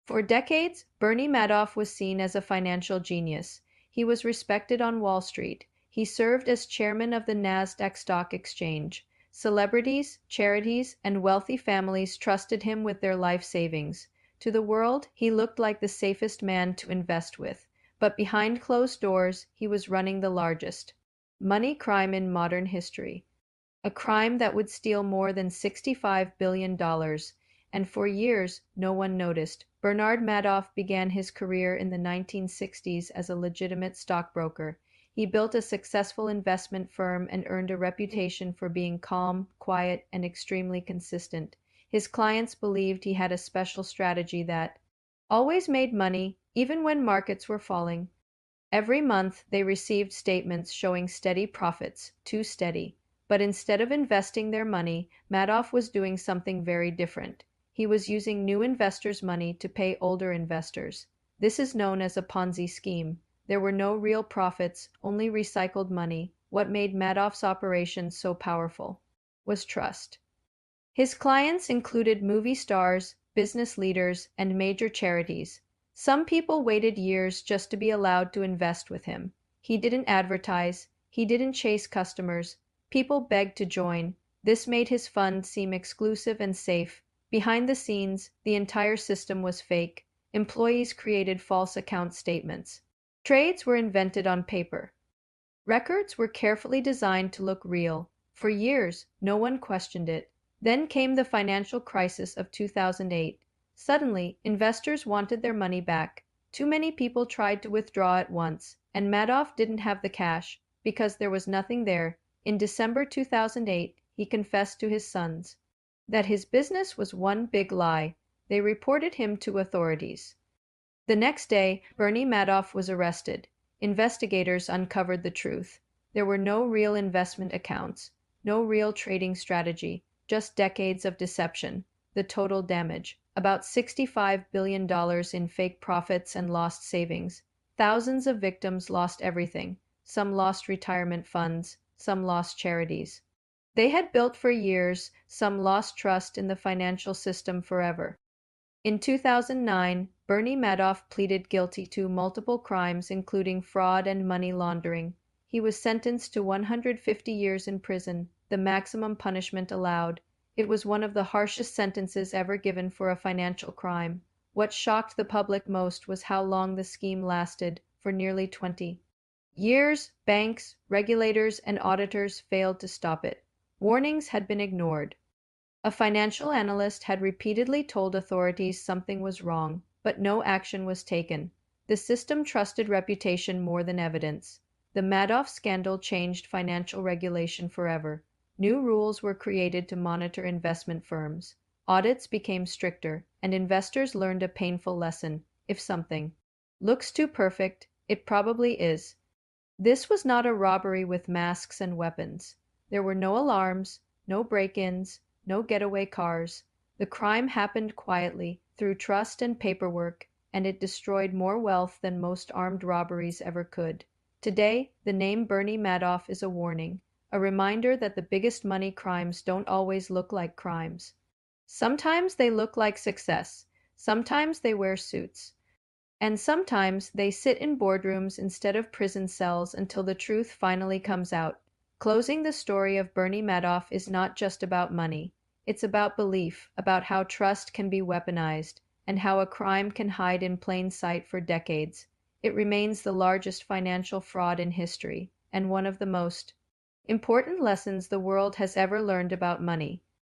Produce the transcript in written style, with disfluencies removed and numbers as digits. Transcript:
For decades, Bernie Madoff was seen as a financial genius. He was respected on Wall Street. He served as chairman of the Nasdaq Stock Exchange. Celebrities, charities, and wealthy families trusted him with their life savings. To the world, he looked like the safest man to invest with. But behind closed doors, he was running the largest money crime in modern history. A crime that would steal more than $65 billion, and for years no one noticed. Bernard Madoff began his career in the 1960s as a legitimate stockbroker. He built a successful investment firm and earned a reputation for being calm, quiet, and extremely consistent. His clients believed he had a special strategy that always made money, even when markets were falling. Every month they received statements showing steady profits, too steady. But instead of investing their money, Madoff was doing something very different. He was using new investors' money to pay older investors. This is known as a Ponzi scheme. There were no real profits, only recycled money. What made Madoff's operation so powerful was trust. His clients included movie stars, business leaders, and major charities. Some people waited years just to be allowed to invest with him. He didn't advertise. He didn't chase customers. People begged to join. This made his fund seem exclusive and safe. Behind the scenes, the entire system was fake. Employees created false account statements. Trades were invented on paper. Records were carefully designed to look real. For years, no one questioned it. Then came the financial crisis of 2008. Suddenly, investors wanted their money back. Too many people tried to withdraw at once, and Madoff didn't have the cash because there was nothing there. In December 2008, he confessed to his sons that his business was one big lie. They reported him to authorities. The next day, Bernie Madoff was arrested. Investigators uncovered the truth. There were no real investment accounts, no real trading strategy, just decades of deception. The total damage, about $65 billion in fake profits and lost savings. Thousands of victims lost everything. Some lost retirement funds, some lost charities they had built for years, some lost trust in the financial system forever. In 2009, Bernie Madoff pleaded guilty to multiple crimes including fraud and money laundering. He was sentenced to 150 years in prison, the maximum punishment allowed. It was one of the harshest sentences ever given for a financial crime. What shocked the public most was how long the scheme lasted, for nearly 20 years. Banks, regulators, and auditors failed to stop it. Warnings had been ignored. A financial analyst had repeatedly told authorities something was wrong, but no action was taken. The system trusted reputation more than evidence. The Madoff scandal changed financial regulation forever. New rules were created to monitor investment firms. Audits became stricter, and investors learned a painful lesson. If something looks too perfect, it probably is. This was not a robbery with masks and weapons. There were no alarms, no break-ins, no getaway cars. The crime happened quietly, through trust and paperwork, and it destroyed more wealth than most armed robberies ever could. Today, the name Bernie Madoff is a warning, a reminder that the biggest money crimes don't always look like crimes. Sometimes they look like success, sometimes they wear suits, and sometimes they sit in boardrooms instead of prison cells until the truth finally comes out. Closing the story of Bernie Madoff is not just about money. It's about belief, about how trust can be weaponized, and how a crime can hide in plain sight for decades. It remains the largest financial fraud in history, and one of the most important lessons the world has ever learned about money.